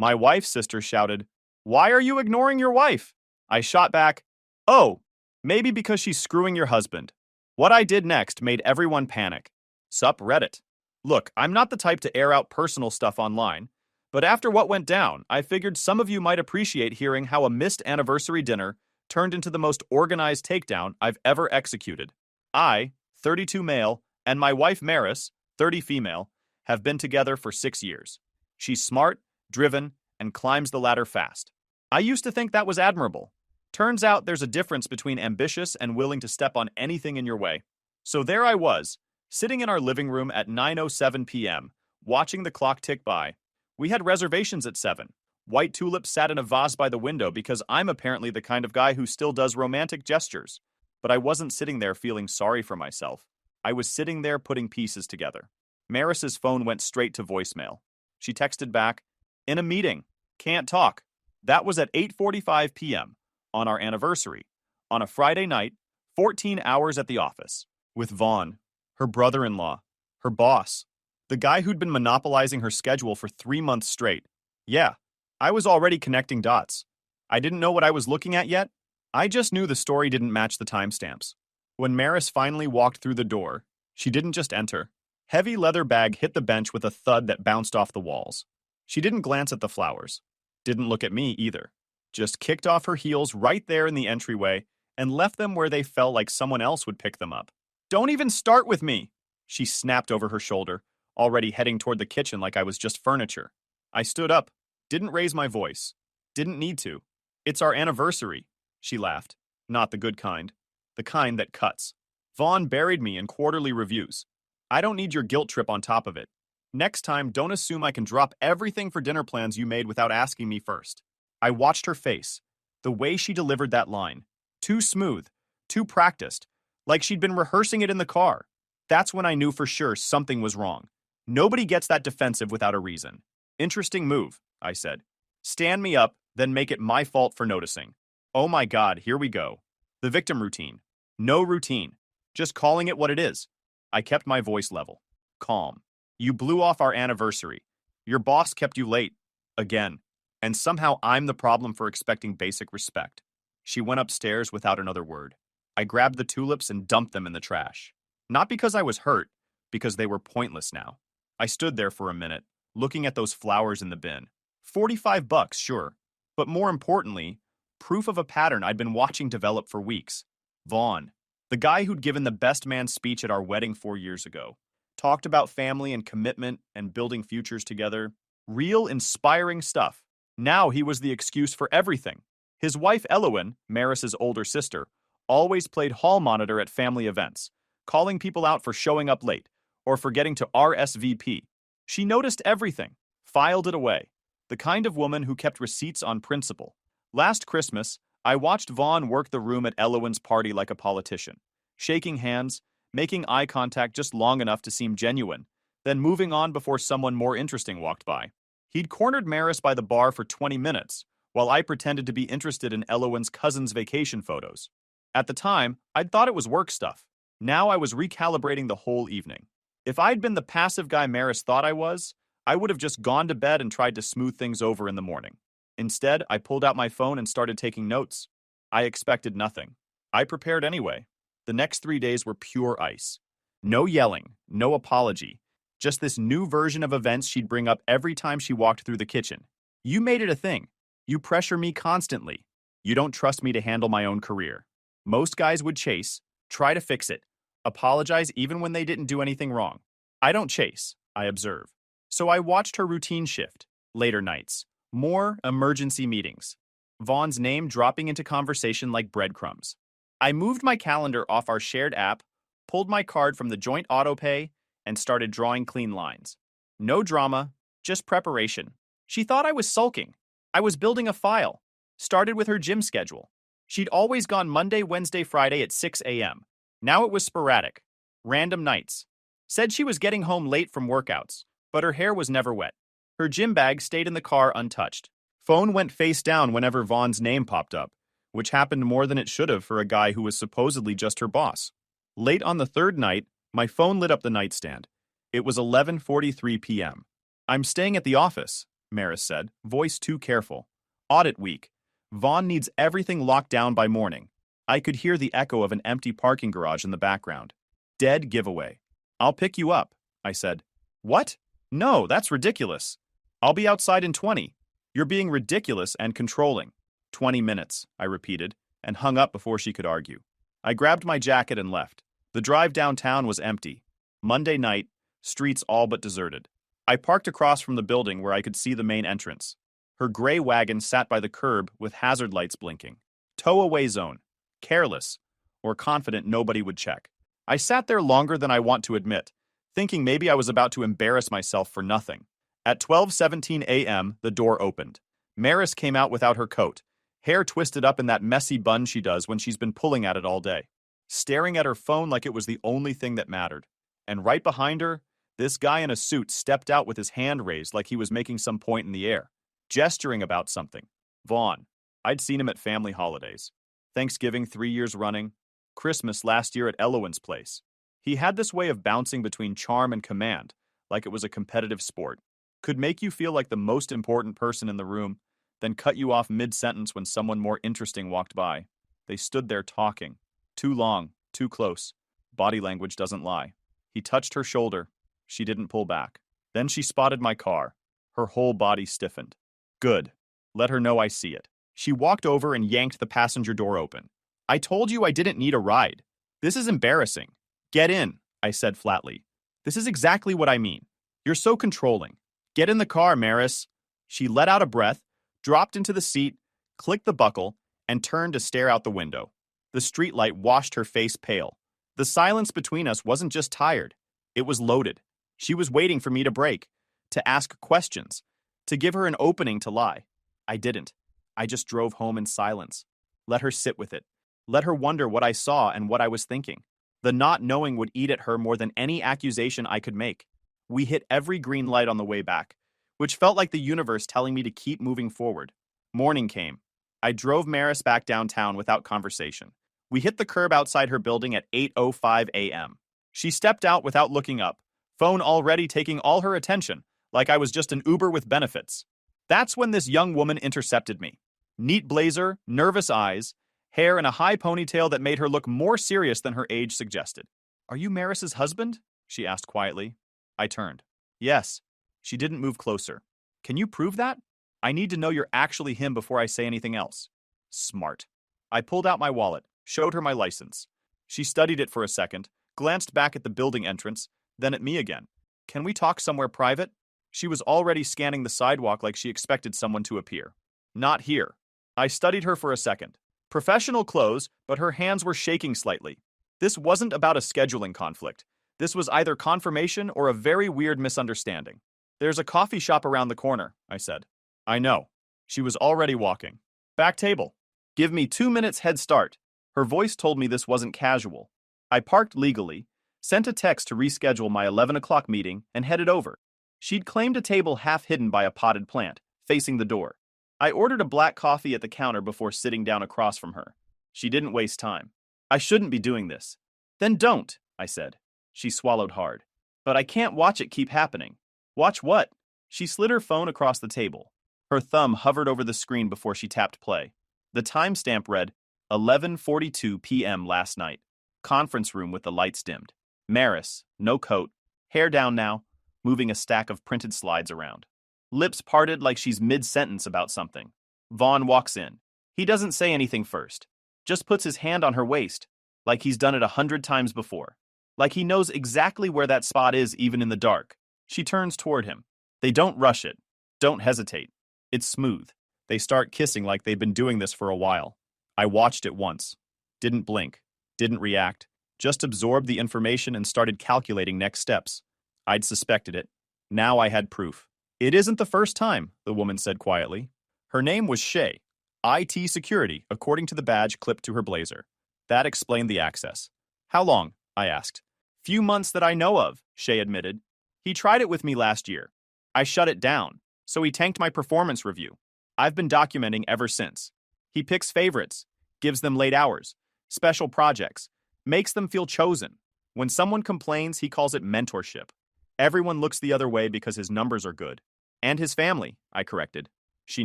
My wife's sister shouted, "Why are you ignoring your wife?" I shot back, "Oh, maybe because she's screwing your husband." What I did next made everyone panic. Sup Reddit. Look, I'm not the type to air out personal stuff online, but after what went down, I figured some of you might appreciate hearing how a missed anniversary dinner turned into the most organized takedown I've ever executed. I, 32 male, and my wife Maris, 30 female, have been together for 6 years. She's smart, driven, and climbs the ladder fast. I used to think that was admirable. Turns out there's a difference between ambitious and willing to step on anything in your way. So there I was, sitting in our living room at 9:07 p.m., watching the clock tick by. We had reservations at 7. White tulips sat in a vase by the window because I'm apparently the kind of guy who still does romantic gestures. But I wasn't sitting there feeling sorry for myself. I was sitting there putting pieces together. Maris's phone went straight to voicemail. She texted back, "In a meeting. Can't talk." That was at 8:45 p.m. on our anniversary, on a Friday night, 14 hours at the office, with Vaughn, her brother-in-law, her boss, the guy who'd been monopolizing her schedule for 3 months straight. Yeah, I was already connecting dots. I didn't know what I was looking at yet. I just knew the story didn't match the timestamps. When Maris finally walked through the door, she didn't just enter. Heavy leather bag hit the bench with a thud that bounced off the walls. She didn't glance at the flowers. Didn't look at me either. Just kicked off her heels right there in the entryway and left them where they felt like someone else would pick them up. "Don't even start with me!" She snapped over her shoulder, already heading toward the kitchen like I was just furniture. I stood up, didn't raise my voice. Didn't need to. "It's our anniversary," she laughed. Not the good kind. The kind that cuts. Vaughn buried me in quarterly reviews. I don't need your guilt trip on top of it. Next time, don't assume I can drop everything for dinner plans you made without asking me first. I watched her face. The way she delivered that line. Too smooth. Too practiced. Like she'd been rehearsing it in the car. That's when I knew for sure something was wrong. Nobody gets that defensive without a reason. "Interesting move," I said. "Stand me up, then make it my fault for noticing." Oh my God, here we go. The victim routine. No routine. Just calling it what it is. I kept my voice level. Calm. "You blew off our anniversary. Your boss kept you late. Again. And somehow I'm the problem for expecting basic respect." She went upstairs without another word. I grabbed the tulips and dumped them in the trash. Not because I was hurt, because they were pointless now. I stood there for a minute, looking at those flowers in the bin. $45, sure. But more importantly, proof of a pattern I'd been watching develop for weeks. Vaughn, the guy who'd given the best man speech at our wedding 4 years ago, talked about family and commitment and building futures together. Real, inspiring stuff. Now he was the excuse for everything. His wife Elowen, Maris's older sister, always played hall monitor at family events, calling people out for showing up late or forgetting to RSVP. She noticed everything, filed it away. The kind of woman who kept receipts on principle. Last Christmas, I watched Vaughn work the room at Elowen's party like a politician, shaking hands, making eye contact just long enough to seem genuine, then moving on before someone more interesting walked by. He'd cornered Maris by the bar for 20 minutes, while I pretended to be interested in Elowen's cousin's vacation photos. At the time, I'd thought it was work stuff. Now I was recalibrating the whole evening. If I'd been the passive guy Maris thought I was, I would have just gone to bed and tried to smooth things over in the morning. Instead, I pulled out my phone and started taking notes. I expected nothing. I prepared anyway. The next 3 days were pure ice. No yelling, no apology. Just this new version of events she'd bring up every time she walked through the kitchen. "You made it a thing. You pressure me constantly. You don't trust me to handle my own career." Most guys would chase, try to fix it, apologize even when they didn't do anything wrong. I don't chase, I observe. So I watched her routine shift. Later nights. More emergency meetings. Vaughn's name dropping into conversation like breadcrumbs. I moved my calendar off our shared app, pulled my card from the joint autopay, and started drawing clean lines. No drama, just preparation. She thought I was sulking. I was building a file. Started with her gym schedule. She'd always gone Monday, Wednesday, Friday at 6 a.m. Now it was sporadic. Random nights. Said she was getting home late from workouts, but her hair was never wet. Her gym bag stayed in the car untouched. Phone went face down whenever Vaughn's name popped up, which happened more than it should have for a guy who was supposedly just her boss. Late on the third night, my phone lit up the nightstand. It was 11:43 p.m. "I'm staying at the office," Maris said, voice too careful. Audit week. Vaughn needs everything locked down by morning. I could hear the echo of an empty parking garage in the background. Dead giveaway. I'll pick you up, I said. What? No, that's ridiculous. I'll be outside in 20. You're being ridiculous and controlling. 20 minutes, I repeated, and hung up before she could argue. I grabbed my jacket and left. The drive downtown was empty. Monday night, streets all but deserted. I parked across from the building where I could see the main entrance. Her gray wagon sat by the curb with hazard lights blinking. Tow-away zone. Careless, or confident nobody would check. I sat there longer than I want to admit, thinking maybe I was about to embarrass myself for nothing. At 12:17 a.m., the door opened. Maris came out without her coat, hair twisted up in that messy bun she does when she's been pulling at it all day, staring at her phone like it was the only thing that mattered. And right behind her, this guy in a suit stepped out with his hand raised like he was making some point in the air, gesturing about something. Vaughn. I'd seen him at family holidays. Thanksgiving 3 years running, Christmas last year at Elowen's place. He had this way of bouncing between charm and command, like it was a competitive sport. Could make you feel like the most important person in the room, then cut you off mid-sentence when someone more interesting walked by. They stood there talking. Too long, too close. Body language doesn't lie. He touched her shoulder. She didn't pull back. Then she spotted my car. Her whole body stiffened. Good. Let her know I see it. She walked over and yanked the passenger door open. I told you I didn't need a ride. This is embarrassing. Get in, I said flatly. This is exactly what I mean. You're so controlling. Get in the car, Maris. She let out a breath, dropped into the seat, clicked the buckle, and turned to stare out the window. The streetlight washed her face pale. The silence between us wasn't just tired. It was loaded. She was waiting for me to break, to ask questions, to give her an opening to lie. I didn't. I just drove home in silence. Let her sit with it. Let her wonder what I saw and what I was thinking. The not knowing would eat at her more than any accusation I could make. We hit every green light on the way back, which felt like the universe telling me to keep moving forward. Morning came. I drove Maris back downtown without conversation. We hit the curb outside her building at 8:05 a.m. She stepped out without looking up, phone already taking all her attention, like I was just an Uber with benefits. That's when this young woman intercepted me. Neat blazer, nervous eyes, hair in a high ponytail that made her look more serious than her age suggested. Are you Maris's husband? She asked quietly. I turned. Yes. She didn't move closer. Can you prove that? I need to know you're actually him before I say anything else. Smart. I pulled out my wallet, showed her my license. She studied it for a second, glanced back at the building entrance, then at me again. Can we talk somewhere private? She was already scanning the sidewalk like she expected someone to appear. Not here. I studied her for a second. Professional clothes, but her hands were shaking slightly. This wasn't about a scheduling conflict. This was either confirmation or a very weird misunderstanding. There's a coffee shop around the corner, I said. I know. She was already walking. Back table. Give me 2 minutes head start. Her voice told me this wasn't casual. I parked legally, sent a text to reschedule my 11 o'clock meeting, and headed over. She'd claimed a table half hidden by a potted plant, facing the door. I ordered a black coffee at the counter before sitting down across from her. She didn't waste time. I shouldn't be doing this. Then don't, I said. She swallowed hard. But I can't watch it keep happening. Watch what? She slid her phone across the table. Her thumb hovered over the screen before she tapped play. The timestamp read, 11:42 p.m. last night. Conference room with the lights dimmed. Maris, no coat, hair down now, moving a stack of printed slides around. Lips parted like she's mid-sentence about something. Vaughn walks in. He doesn't say anything first. Just puts his hand on her waist, like he's done it 100 times before. Like he knows exactly where that spot is even in the dark. She turns toward him. They don't rush it. Don't hesitate. It's smooth. They start kissing like they've been doing this for a while. I watched it once. Didn't blink. Didn't react. Just absorbed the information and started calculating next steps. I'd suspected it. Now I had proof. It isn't the first time, the woman said quietly. Her name was Shay. IT security, according to the badge clipped to her blazer. That explained the access. How long? I asked. Few months that I know of, Shay admitted. He tried it with me last year. I shut it down, so he tanked my performance review. I've been documenting ever since. He picks favorites, gives them late hours, special projects, makes them feel chosen. When someone complains, he calls it mentorship. Everyone looks the other way because his numbers are good. And his family, I corrected. She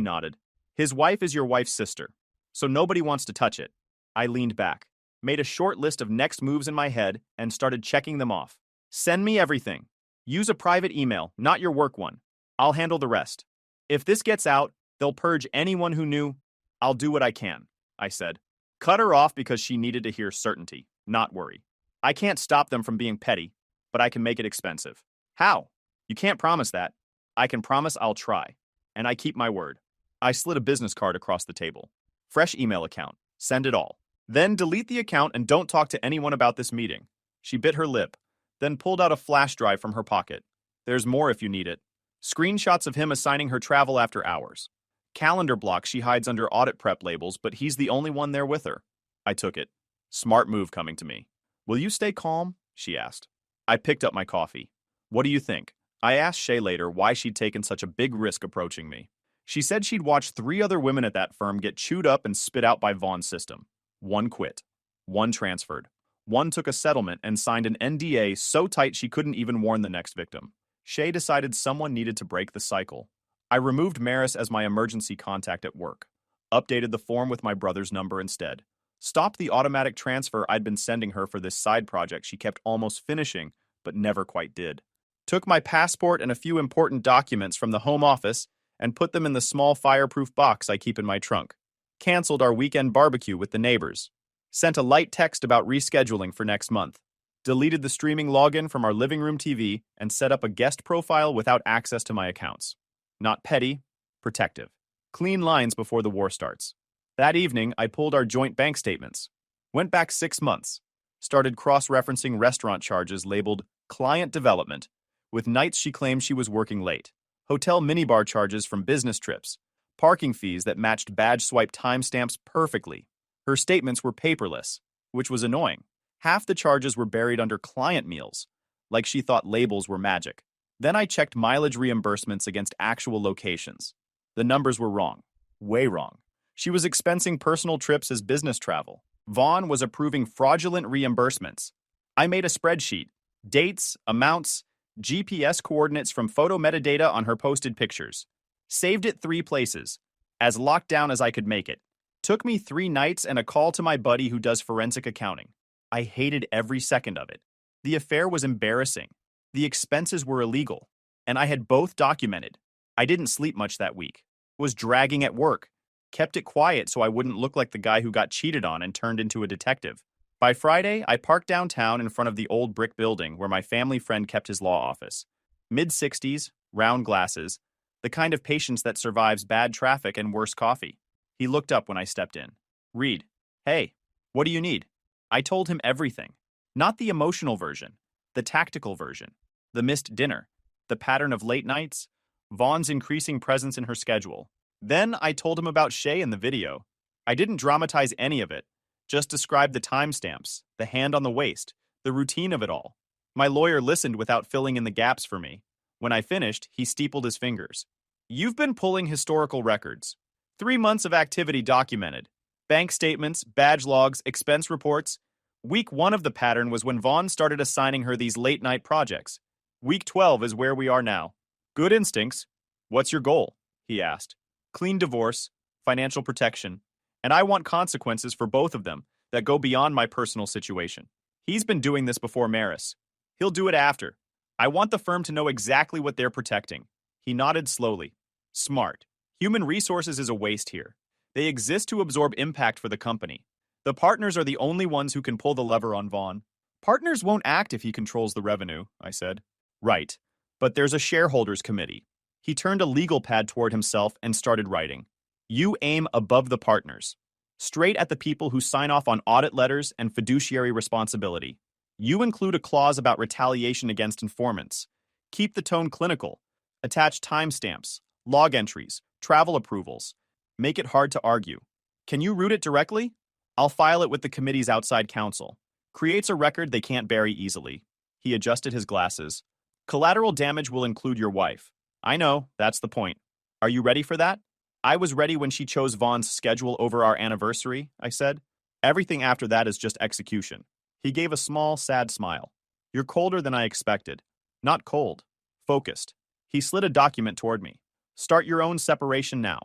nodded. His wife is your wife's sister, so nobody wants to touch it. I leaned back, made a short list of next moves in my head, and started checking them off. Send me everything. Use a private email, not your work one. I'll handle the rest. If this gets out, they'll purge anyone who knew. I'll do what I can, I said. Cut her off because she needed to hear certainty, not worry. I can't stop them from being petty, but I can make it expensive. How? You can't promise that. I can promise I'll try. And I keep my word. I slid a business card across the table. Fresh email account. Send it all. Then delete the account and don't talk to anyone about this meeting. She bit her lip, then pulled out a flash drive from her pocket. There's more if you need it. Screenshots of him assigning her travel after hours. Calendar block she hides under audit prep labels, but he's the only one there with her. I took it. Smart move coming to me. Will you stay calm? She asked. I picked up my coffee. What do you think? I asked Shay later why she'd taken such a big risk approaching me. She said she'd watched 3 other women at that firm get chewed up and spit out by Vaughn's system. 1 quit. 1 transferred. 1 took a settlement and signed an NDA so tight she couldn't even warn the next victim. Shay decided someone needed to break the cycle. I removed Maris as my emergency contact at work. Updated the form with my brother's number instead. Stopped the automatic transfer I'd been sending her for this side project she kept almost finishing, but never quite did. Took my passport and a few important documents from the home office and put them in the small fireproof box I keep in my trunk. Canceled our weekend barbecue with the neighbors. Sent a light text about rescheduling for next month. Deleted the streaming login from our living room TV and set up a guest profile without access to my accounts. Not petty, protective. Clean lines before the war starts. That evening, I pulled our joint bank statements. Went back 6 months. Started cross-referencing restaurant charges labeled client development with nights she claimed she was working late. Hotel minibar charges from business trips. Parking fees that matched badge swipe timestamps perfectly. Her statements were paperless, which was annoying. Half the charges were buried under client meals, like she thought labels were magic. Then I checked mileage reimbursements against actual locations. The numbers were wrong. Way wrong. She was expensing personal trips as business travel. Vaughn was approving fraudulent reimbursements. I made a spreadsheet. Dates, amounts, GPS coordinates from photo metadata on her posted pictures. Saved it 3 places, as locked down as I could make it. Took me 3 nights and a call to my buddy who does forensic accounting. I hated every second of it. The affair was embarrassing. The expenses were illegal, and I had both documented. I didn't sleep much that week. Was dragging at work. Kept it quiet so I wouldn't look like the guy who got cheated on and turned into a detective. By Friday, I parked downtown in front of the old brick building where my family friend kept his law office. Mid-60s, round glasses, the kind of patience that survives bad traffic and worse coffee. He looked up when I stepped in. Reed, hey, what do you need? I told him everything. Not the emotional version, the tactical version. The missed dinner, the pattern of late nights, Vaughn's increasing presence in her schedule. Then I told him about Shay in the video. I didn't dramatize any of it, just described the timestamps, the hand on the waist, the routine of it all. My lawyer listened without filling in the gaps for me. When I finished, he steepled his fingers. You've been pulling historical records. 3 months of activity documented. Bank statements, badge logs, expense reports. Week 1 of the pattern was when Vaughn started assigning her these late-night projects. Week 12 is where we are now. Good instincts. What's your goal? He asked. Clean divorce, financial protection, and I want consequences for both of them that go beyond my personal situation. He's been doing this before Maris. He'll do it after. I want the firm to know exactly what they're protecting. He nodded slowly. Smart. Human resources is a waste here. They exist to absorb impact for the company. The partners are the only ones who can pull the lever on Vaughn. Partners won't act if he controls the revenue, I said. Right. But there's a shareholders committee. He turned a legal pad toward himself and started writing. You aim above the partners. Straight at the people who sign off on audit letters and fiduciary responsibility. You include a clause about retaliation against informants. Keep the tone clinical. Attach timestamps, log entries, travel approvals. Make it hard to argue. Can you root it directly? I'll file it with the committee's outside counsel. Creates a record they can't bury easily. He adjusted his glasses. Collateral damage will include your wife. I know, that's the point. Are you ready for that? I was ready when she chose Vaughn's schedule over our anniversary, I said. Everything after that is just execution. He gave a small, sad smile. You're colder than I expected. Not cold. Focused. He slid a document toward me. Start your own separation now.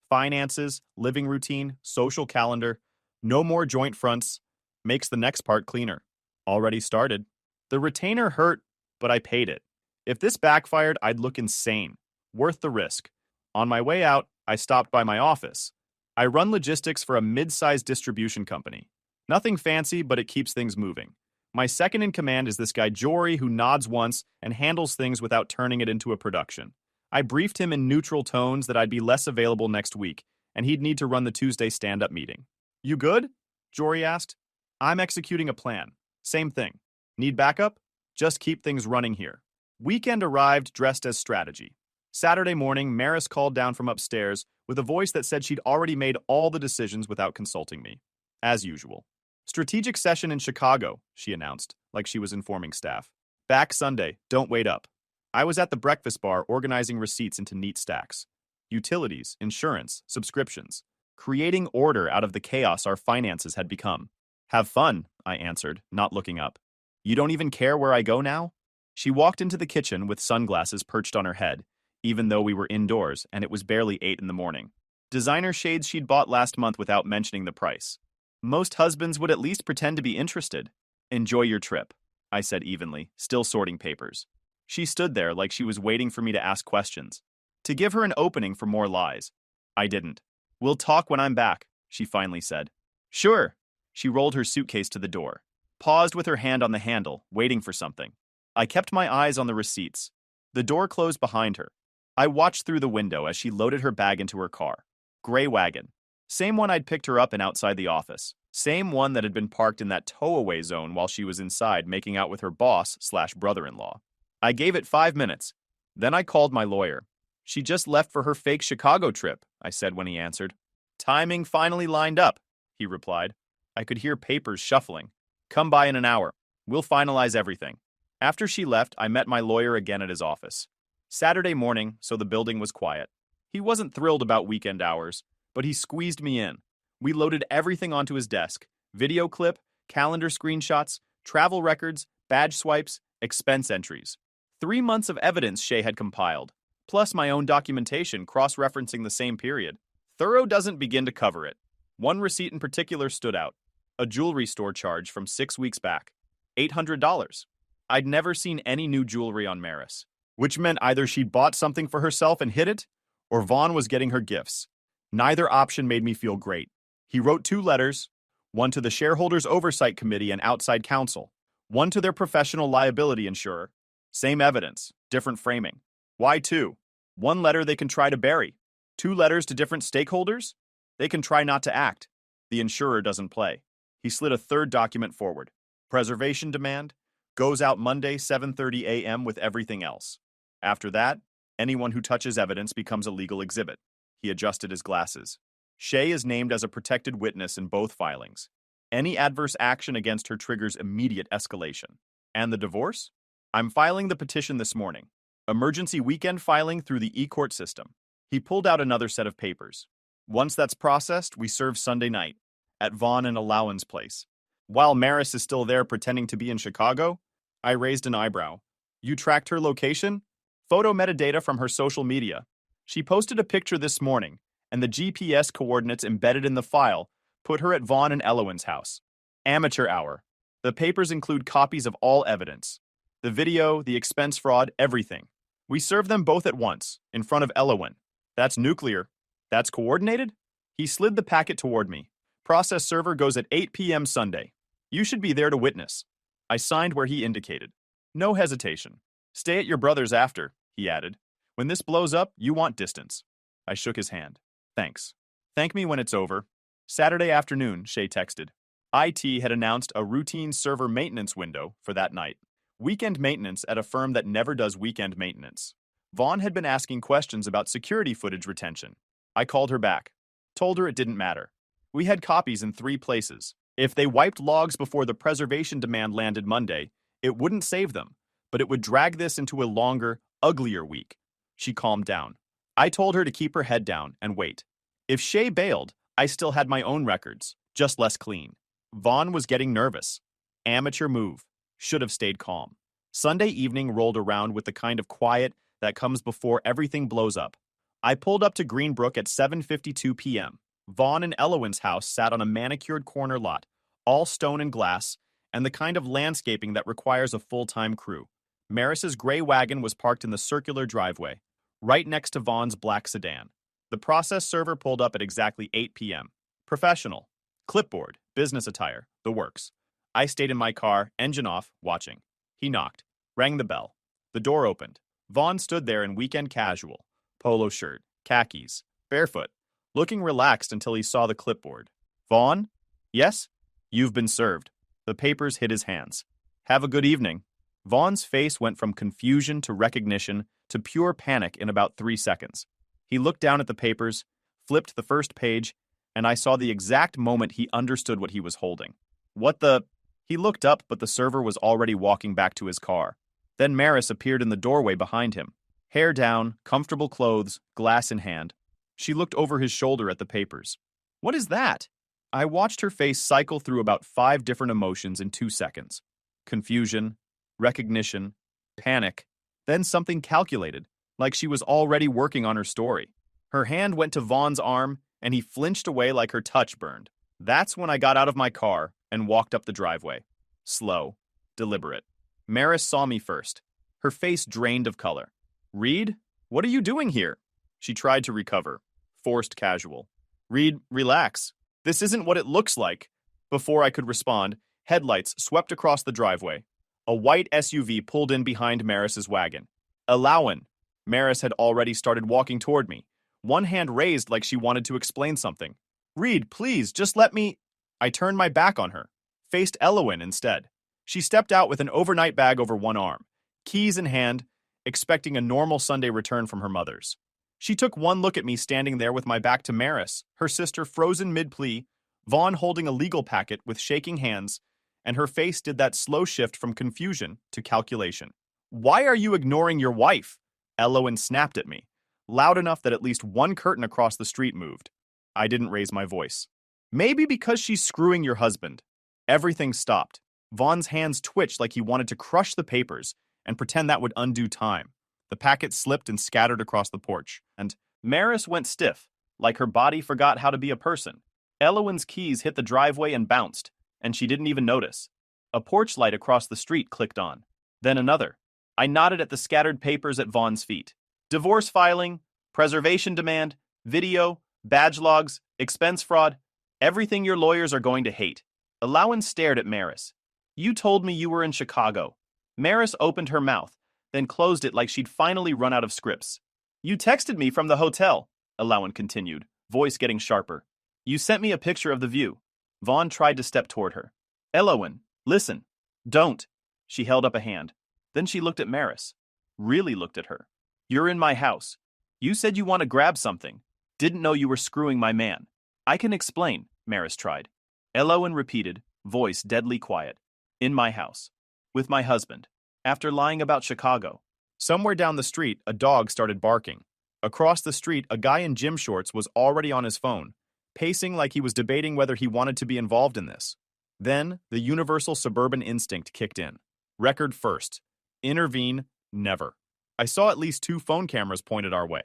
Finances, living routine, social calendar. No more joint fronts. Makes the next part cleaner. Already started. The retainer hurt, but I paid it. If this backfired, I'd look insane. Worth the risk. On my way out, I stopped by my office. I run logistics for a mid-sized distribution company. Nothing fancy, but it keeps things moving. My second in command is this guy Jory who nods once and handles things without turning it into a production. I briefed him in neutral tones that I'd be less available next week, and he'd need to run the Tuesday stand-up meeting. You good? Jory asked. I'm executing a plan. Same thing. Need backup? Just keep things running here. Weekend arrived dressed as strategy. Saturday morning, Maris called down from upstairs with a voice that said she'd already made all the decisions without consulting me. As usual. Strategic session in Chicago, she announced, like she was informing staff. Back Sunday, don't wait up. I was at the breakfast bar organizing receipts into neat stacks. Utilities, insurance, subscriptions. Creating order out of the chaos our finances had become. Have fun, I answered, not looking up. You don't even care where I go now? She walked into the kitchen with sunglasses perched on her head, even though we were indoors and it was barely 8 in the morning. Designer shades she'd bought last month without mentioning the price. Most husbands would at least pretend to be interested. Enjoy your trip, I said evenly, still sorting papers. She stood there like she was waiting for me to ask questions. To give her an opening for more lies. I didn't. We'll talk when I'm back, she finally said. Sure. She rolled her suitcase to the door. Paused with her hand on the handle, waiting for something. I kept my eyes on the receipts. The door closed behind her. I watched through the window as she loaded her bag into her car. Gray wagon. Same one I'd picked her up in outside the office. Same one that had been parked in that tow-away zone while she was inside making out with her boss/brother-in-law. I gave it 5 minutes. Then I called my lawyer. She just left for her fake Chicago trip, I said when he answered. Timing finally lined up, he replied. I could hear papers shuffling. Come by in an hour. We'll finalize everything. After she left, I met my lawyer again at his office. Saturday morning, so the building was quiet. He wasn't thrilled about weekend hours, but he squeezed me in. We loaded everything onto his desk. Video clip, calendar screenshots, travel records, badge swipes, expense entries. 3 months of evidence Shay had compiled, plus my own documentation cross-referencing the same period. Thorough doesn't begin to cover it. One receipt in particular stood out. A jewelry store charge from 6 weeks back. $800. I'd never seen any new jewelry on Maris, which meant either she'd bought something for herself and hid it, or Vaughn was getting her gifts. Neither option made me feel great. He wrote 2 letters, one to the Shareholders Oversight Committee and outside counsel, one to their professional liability insurer. Same evidence, different framing. Why 2? 1 letter they can try to bury. 2 letters to different stakeholders? They can try not to act. The insurer doesn't play. He slid a 3rd document forward. Preservation demand. Goes out Monday, 7:30 a.m. with everything else. After that, anyone who touches evidence becomes a legal exhibit. He adjusted his glasses. Shay is named as a protected witness in both filings. Any adverse action against her triggers immediate escalation. And the divorce? I'm filing the petition this morning. Emergency weekend filing through the e-court system. He pulled out another set of papers. Once that's processed, we serve Sunday night at Vaughn and Allowin's place. While Maris is still there pretending to be in Chicago, I raised an eyebrow. You tracked her location? Photo metadata from her social media. She posted a picture this morning, and the GPS coordinates embedded in the file put her at Vaughn and Allowin's house. Amateur hour. The papers include copies of all evidence. The video, the expense fraud, everything. We serve them both at once, in front of Allowin. That's nuclear. That's coordinated? He slid the packet toward me. Process server goes at 8 p.m. Sunday. You should be there to witness. I signed where he indicated. No hesitation. Stay at your brother's after, he added. When this blows up, you want distance. I shook his hand. Thanks. Thank me when it's over. Saturday afternoon, Shay texted. IT had announced a routine server maintenance window for that night. Weekend maintenance at a firm that never does weekend maintenance. Vaughn had been asking questions about security footage retention. I called her back. Told her it didn't matter. We had copies in 3 places. If they wiped logs before the preservation demand landed Monday, it wouldn't save them, but it would drag this into a longer, uglier week. She calmed down. I told her to keep her head down and wait. If Shay bailed, I still had my own records, just less clean. Vaughn was getting nervous. Amateur move. Should have stayed calm. Sunday evening rolled around with the kind of quiet that comes before everything blows up. I pulled up to Greenbrook at 7:52 p.m. Vaughn and Elowen's house sat on a manicured corner lot, all stone and glass, and the kind of landscaping that requires a full-time crew. Maris's gray wagon was parked in the circular driveway, right next to Vaughn's black sedan. The process server pulled up at exactly 8 p.m. Professional. Clipboard, business attire, the works. I stayed in my car, engine off, watching. He knocked, rang the bell. The door opened. Vaughn stood there in weekend casual, polo shirt, khakis, barefoot, looking relaxed until he saw the clipboard. Vaughn? Yes? You've been served. The papers hit his hands. Have a good evening. Vaughn's face went from confusion to recognition to pure panic in about 3 seconds. He looked down at the papers, flipped the first page, and I saw the exact moment he understood what he was holding. What the... He looked up, but the server was already walking back to his car. Then Maris appeared in the doorway behind him. Hair down, comfortable clothes, glass in hand. She looked over his shoulder at the papers. What is that? I watched her face cycle through about 5 different emotions in 2 seconds. Confusion, recognition, panic, then something calculated, like she was already working on her story. Her hand went to Vaughn's arm, and he flinched away like her touch burned. That's when I got out of my car and walked up the driveway. Slow, deliberate. Maris saw me first. Her face drained of color. Reed, what are you doing here? She tried to recover. Forced casual. Reed, relax. This isn't what it looks like. Before I could respond, headlights swept across the driveway. A white SUV pulled in behind Maris's wagon. Elowen. Maris had already started walking toward me, one hand raised like she wanted to explain something. Reed, please, just let me... I turned my back on her, faced Elowen instead. She stepped out with an overnight bag over one arm, keys in hand, expecting a normal Sunday return from her mother's. She took one look at me standing there with my back to Maris, her sister frozen mid-plea, Vaughn holding a legal packet with shaking hands, and her face did that slow shift from confusion to calculation. Why are you ignoring your wife? Elowen snapped at me, loud enough that at least one curtain across the street moved. I didn't raise my voice. Maybe because she's screwing your husband. Everything stopped. Vaughn's hands twitched like he wanted to crush the papers and pretend that would undo time. The packet slipped and scattered across the porch, and Maris went stiff, like her body forgot how to be a person. Elowen's keys hit the driveway and bounced, and she didn't even notice. A porch light across the street clicked on. Then another. I nodded at the scattered papers at Vaughn's feet. Divorce filing, preservation demand, video, badge logs, expense fraud, everything your lawyers are going to hate. Elowen stared at Maris. You told me you were in Chicago. Maris opened her mouth, then closed it like she'd finally run out of scripts. You texted me from the hotel, Elowen continued, voice getting sharper. You sent me a picture of the view. Vaughn tried to step toward her. Elowen, listen. Don't. She held up a hand. Then she looked at Maris. Really looked at her. You're in my house. You said you want to grab something. Didn't know you were screwing my man. I can explain, Maris tried. Elowen repeated, voice deadly quiet. In my house. With my husband. After lying about Chicago. Somewhere down the street, a dog started barking. Across the street, a guy in gym shorts was already on his phone, pacing like he was debating whether he wanted to be involved in this. Then, the universal suburban instinct kicked in. Record first. Intervene, never. I saw at least 2 phone cameras pointed our way.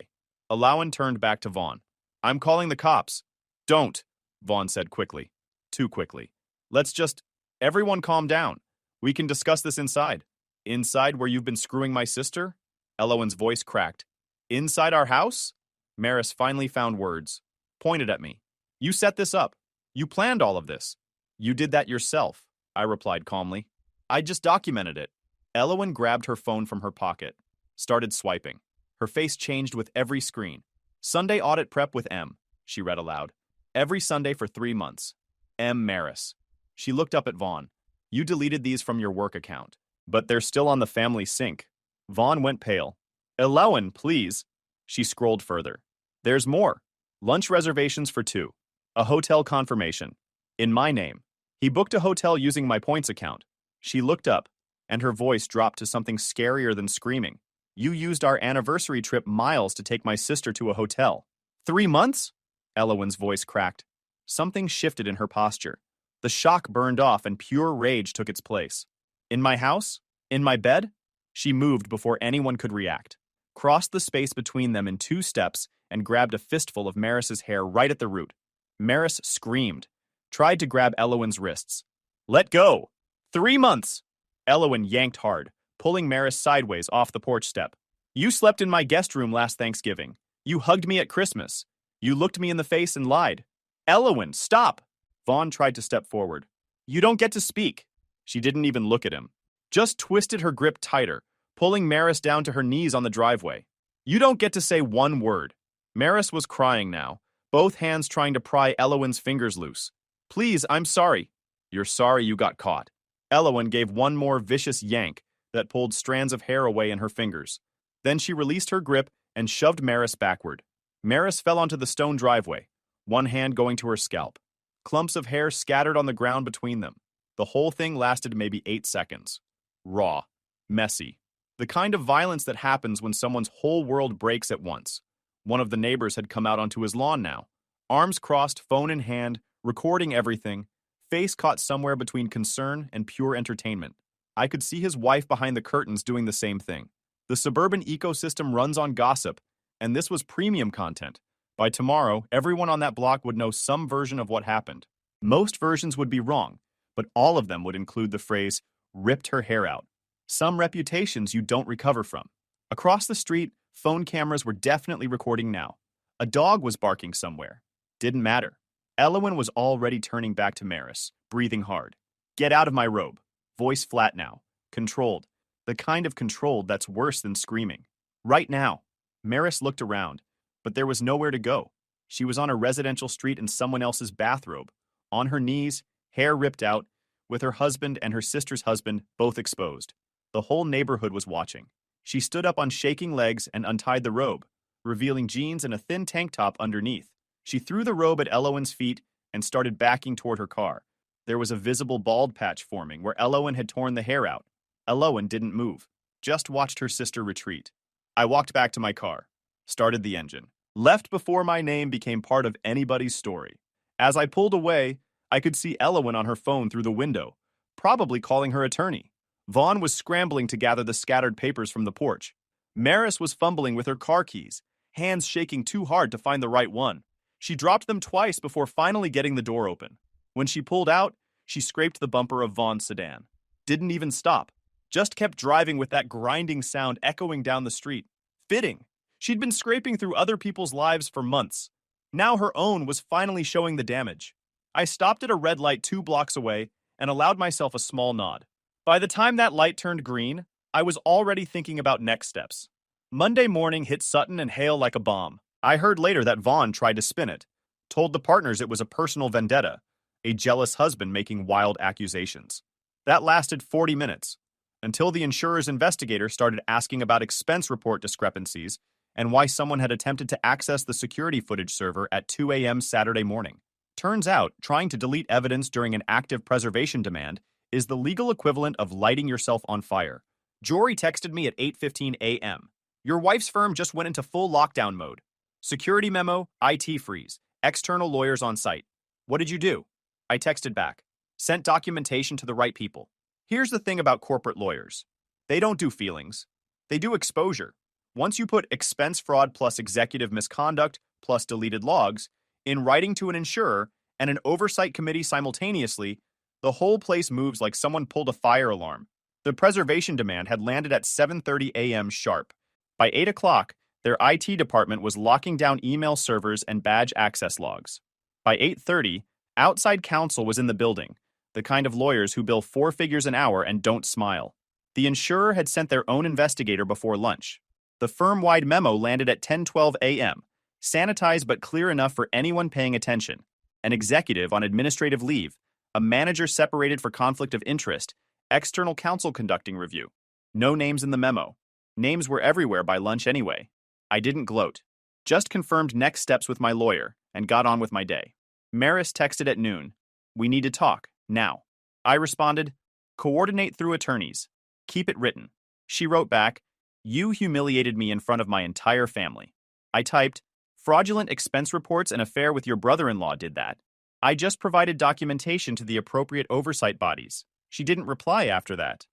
Elowen turned back to Vaughn. I'm calling the cops. Don't, Vaughn said quickly. Too quickly. Let's just... Everyone calm down. We can discuss this inside. Inside where you've been screwing my sister? Elowen's voice cracked. Inside our house? Maris finally found words. Pointed at me. You set this up. You planned all of this. You did that yourself, I replied calmly. I just documented it. Elowen grabbed her phone from her pocket. Started swiping. Her face changed with every screen. Sunday audit prep with M, she read aloud. Every Sunday for 3 months. M. Maris. She looked up at Vaughn. You deleted these from your work account, but they're still on the family sync. Vaughn went pale. Elowen, please. She scrolled further. There's more. Lunch reservations for 2. A hotel confirmation. In my name. He booked a hotel using my points account. She looked up, and her voice dropped to something scarier than screaming. You used our anniversary trip miles to take my sister to a hotel. 3 months? Elowen's voice cracked. Something shifted in her posture. The shock burned off and pure rage took its place. In my house? In my bed? She moved before anyone could react, crossed the space between them in 2 steps, and grabbed a fistful of Maris's hair right at the root. Maris screamed, tried to grab Elowen's wrists. Let go! 3 months! Elowen yanked hard, pulling Maris sideways off the porch step. You slept in my guest room last Thanksgiving. You hugged me at Christmas. You looked me in the face and lied. Elowen, stop! Vaughn tried to step forward. You don't get to speak. She didn't even look at him. Just twisted her grip tighter, pulling Maris down to her knees on the driveway. You don't get to say one word. Maris was crying now, both hands trying to pry Elowen's fingers loose. Please, I'm sorry. You're sorry you got caught. Elowen gave one more vicious yank that pulled strands of hair away in her fingers. Then she released her grip and shoved Maris backward. Maris fell onto the stone driveway, one hand going to her scalp. Clumps of hair scattered on the ground between them. The whole thing lasted maybe 8 seconds. Raw. Messy. The kind of violence that happens when someone's whole world breaks at once. One of the neighbors had come out onto his lawn now. Arms crossed, phone in hand, recording everything, face caught somewhere between concern and pure entertainment. I could see his wife behind the curtains doing the same thing. The suburban ecosystem runs on gossip, and this was premium content. By tomorrow, everyone on that block would know some version of what happened. Most versions would be wrong, but all of them would include the phrase, ripped her hair out. Some reputations you don't recover from. Across the street, phone cameras were definitely recording now. A dog was barking somewhere. Didn't matter. Elowen was already turning back to Maris, breathing hard. Get out of my robe. Voice flat now. Controlled. The kind of controlled that's worse than screaming. Right now. Maris looked around, but there was nowhere to go. She was on a residential street in someone else's bathrobe, on her knees, hair ripped out, with her husband and her sister's husband both exposed. The whole neighborhood was watching. She stood up on shaking legs and untied the robe, revealing jeans and a thin tank top underneath. She threw the robe at Elowen's feet and started backing toward her car. There was a visible bald patch forming where Elowen had torn the hair out. Elowen didn't move, just watched her sister retreat. I walked back to my car, started the engine, left before my name became part of anybody's story. As I pulled away, I could see Elowen on her phone through the window, probably calling her attorney. Vaughn was scrambling to gather the scattered papers from the porch. Maris was fumbling with her car keys, hands shaking too hard to find the right one. She dropped them twice before finally getting the door open. When she pulled out, she scraped the bumper of Vaughn's sedan. Didn't even stop. Just kept driving with that grinding sound echoing down the street. Fitting. She'd been scraping through other people's lives for months. Now her own was finally showing the damage. I stopped at a red light 2 blocks away and allowed myself a small nod. By the time that light turned green, I was already thinking about next steps. Monday morning hit Sutton and Hale like a bomb. I heard later that Vaughn tried to spin it, told the partners it was a personal vendetta, a jealous husband making wild accusations. That lasted 40 minutes, until the insurer's investigator started asking about expense report discrepancies and why someone had attempted to access the security footage server at 2 a.m. Saturday morning. Turns out, trying to delete evidence during an active preservation demand is the legal equivalent of lighting yourself on fire. Jory texted me at 8:15 a.m. Your wife's firm just went into full lockdown mode. Security memo, IT freeze, external lawyers on site. What did you do? I texted back. Sent documentation to the right people. Here's the thing about corporate lawyers. They don't do feelings. They do exposure. Once you put expense fraud plus executive misconduct plus deleted logs in writing to an insurer and an oversight committee simultaneously, the whole place moves like someone pulled a fire alarm. The preservation demand had landed at 7:30 a.m. sharp. By 8 o'clock, their IT department was locking down email servers and badge access logs. By 8:30, outside counsel was in the building, the kind of lawyers who bill 4 figures an hour and don't smile. The insurer had sent their own investigator before lunch. The firm-wide memo landed at 10:12 a.m., sanitized but clear enough for anyone paying attention. An executive on administrative leave, a manager separated for conflict of interest, external counsel conducting review. No names in the memo. Names were everywhere by lunch anyway. I didn't gloat. Just confirmed next steps with my lawyer and got on with my day. Maris texted at noon. We need to talk, now. I responded, coordinate through attorneys. Keep it written. She wrote back, you humiliated me in front of my entire family. I typed, fraudulent expense reports and affair with your brother-in-law did that. I just provided documentation to the appropriate oversight bodies. She didn't reply after that.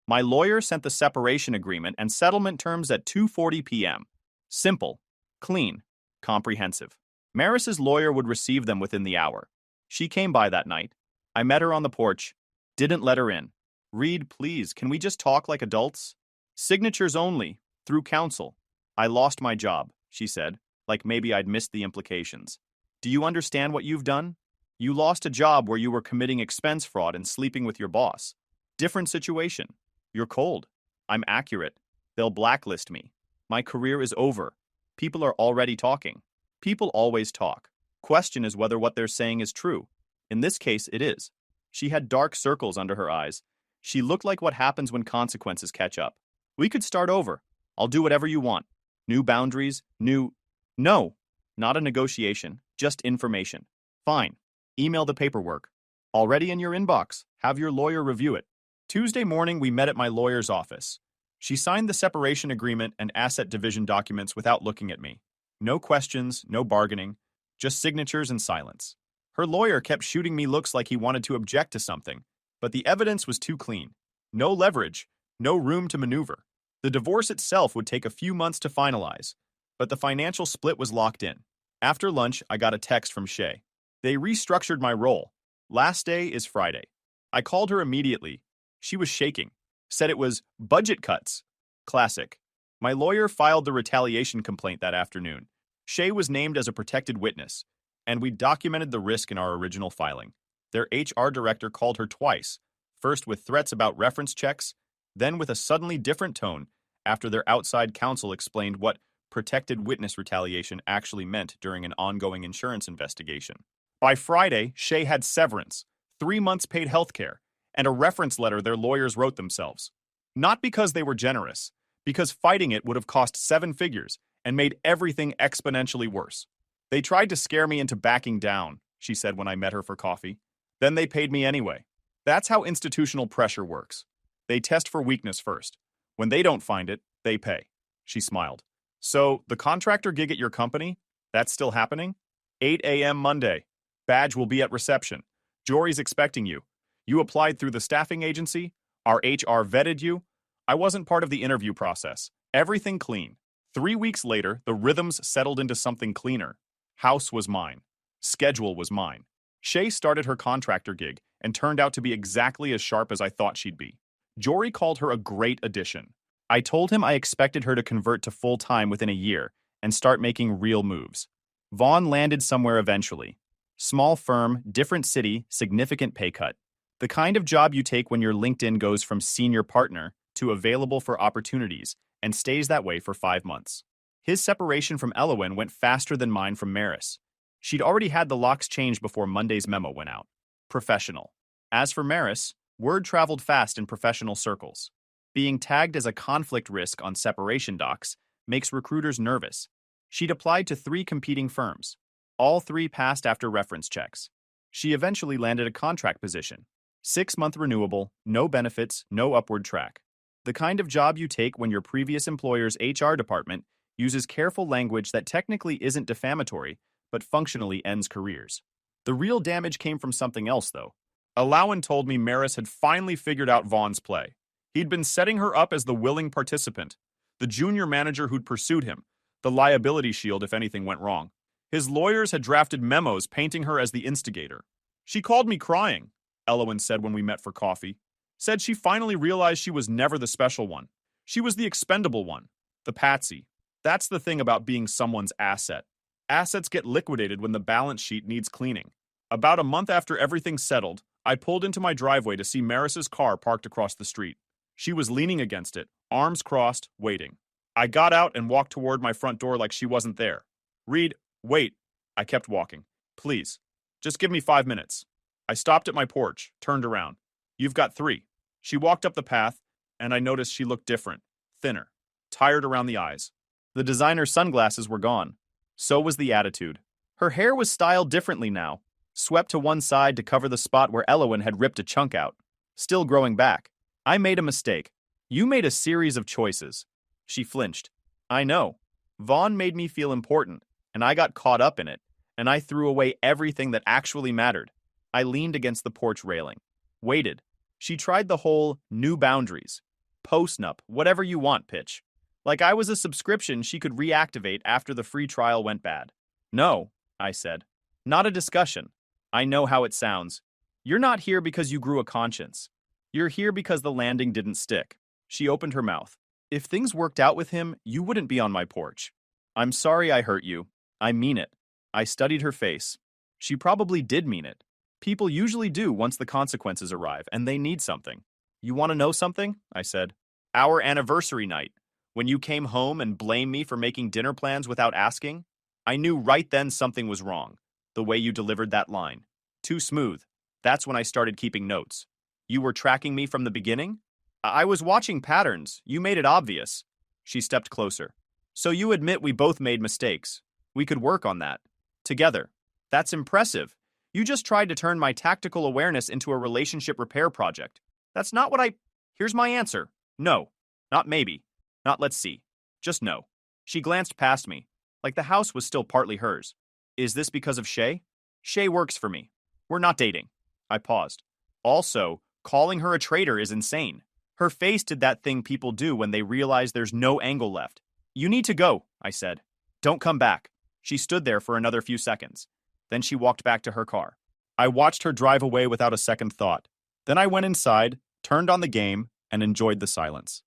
My lawyer sent the separation agreement and settlement terms at 2:40 p.m. Simple. Clean. Comprehensive. Maris's lawyer would receive them within the hour. She came by that night. I met her on the porch. Didn't let her in. Reed, please, can we just talk like adults? Signatures only, through counsel. I lost my job, she said, like maybe I'd missed the implications. Do you understand what you've done? You lost a job where you were committing expense fraud and sleeping with your boss. Different situation. You're cold. I'm accurate. They'll blacklist me. My career is over. People are already talking. People always talk. Question is whether what they're saying is true. In this case, it is. She had dark circles under her eyes. She looked like what happens when consequences catch up. We could start over. I'll do whatever you want. New boundaries, new... No, not a negotiation, just information. Fine. Email the paperwork. Already in your inbox. Have your lawyer review it. Tuesday morning, we met at my lawyer's office. She signed the separation agreement and asset division documents without looking at me. No questions, no bargaining, just signatures and silence. Her lawyer kept shooting me looks like he wanted to object to something, but the evidence was too clean. No leverage, no room to maneuver. The divorce itself would take a few months to finalize, but the financial split was locked in. After lunch, I got a text from Shay. They restructured my role. Last day is Friday. I called her immediately. She was shaking. Said it was budget cuts. Classic. My lawyer filed the retaliation complaint that afternoon. Shay was named as a protected witness, and we documented the risk in our original filing. Their HR director called her twice, first with threats about reference checks, then with a suddenly different tone after their outside counsel explained what protected witness retaliation actually meant during an ongoing insurance investigation. By Friday, Shay had severance, 3 months paid health care, and a reference letter their lawyers wrote themselves. Not because they were generous, because fighting it would have cost 7 figures and made everything exponentially worse. They tried to scare me into backing down, she said when I met her for coffee. Then they paid me anyway. That's how institutional pressure works. They test for weakness first. When they don't find it, they pay. She smiled. So, the contractor gig at your company? That's still happening? 8 a.m. Monday. Badge will be at reception. Jory's expecting you. You applied through the staffing agency? Our HR vetted you? I wasn't part of the interview process. Everything clean. 3 weeks later, the rhythms settled into something cleaner. House was mine. Schedule was mine. Shay started her contractor gig and turned out to be exactly as sharp as I thought she'd be. Jory called her a great addition. I told him I expected her to convert to full-time within a year and start making real moves. Vaughn landed somewhere eventually. Small firm, different city, significant pay cut. The kind of job you take when your LinkedIn goes from senior partner to available for opportunities and stays that way for 5 months. His separation from Elowen went faster than mine from Maris. She'd already had the locks changed before Monday's memo went out. Professional. As for Maris, word traveled fast in professional circles. Being tagged as a conflict risk on separation docs makes recruiters nervous. She'd applied to 3 competing firms. All 3 passed after reference checks. She eventually landed a contract position. 6-month renewable, no benefits, no upward track. The kind of job you take when your previous employer's HR department uses careful language that technically isn't defamatory, but functionally ends careers. The real damage came from something else, though. Alawan told me Maris had finally figured out Vaughn's play. He'd been setting her up as the willing participant, the junior manager who'd pursued him, the liability shield if anything went wrong. His lawyers had drafted memos painting her as the instigator. She called me crying, Elowen said when we met for coffee. Said she finally realized she was never the special one. She was the expendable one, the patsy. That's the thing about being someone's asset. Assets get liquidated when the balance sheet needs cleaning. About a month after everything settled, I pulled into my driveway to see Maris's car parked across the street. She was leaning against it, arms crossed, waiting. I got out and walked toward my front door like she wasn't there. Reed, wait. I kept walking. Please, just give me 5 minutes. I stopped at my porch, turned around. You've got 3. She walked up the path, and I noticed she looked different, thinner, tired around the eyes. The designer sunglasses were gone. So was the attitude. Her hair was styled differently now, swept to one side to cover the spot where Elowen had ripped a chunk out. Still growing back. I made a mistake. You made a series of choices. She flinched. I know. Vaughn made me feel important, and I got caught up in it, and I threw away everything that actually mattered. I leaned against the porch railing. Waited. She tried the whole new boundaries, post-nup, whatever you want pitch. Like I was a subscription she could reactivate after the free trial went bad. No, I said. Not a discussion. I know how it sounds. You're not here because you grew a conscience. You're here because the landing didn't stick. She opened her mouth. If things worked out with him, you wouldn't be on my porch. I'm sorry I hurt you. I mean it. I studied her face. She probably did mean it. People usually do once the consequences arrive, and they need something. You want to know something? I said. Our anniversary night. When you came home and blamed me for making dinner plans without asking, I knew right then something was wrong. The way you delivered that line. Too smooth. That's when I started keeping notes. You were tracking me from the beginning? I was watching patterns. You made it obvious. She stepped closer. So you admit we both made mistakes. We could work on that. Together. That's impressive. You just tried to turn my tactical awareness into a relationship repair project. That's not what I... Here's my answer. No. Not maybe. Not let's see. Just no. She glanced past me, like the house was still partly hers. Is this because of Shay? Shay works for me. We're not dating. I paused. Also, calling her a traitor is insane. Her face did that thing people do when they realize there's no angle left. You need to go, I said. Don't come back. She stood there for another few seconds. Then she walked back to her car. I watched her drive away without a second thought. Then I went inside, turned on the game, and enjoyed the silence.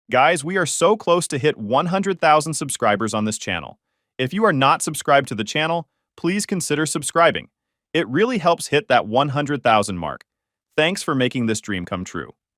Guys, we are so close to hit 100,000 subscribers on this channel. If you are not subscribed to the channel, please consider subscribing. It really helps hit that 100,000 mark. Thanks for making this dream come true.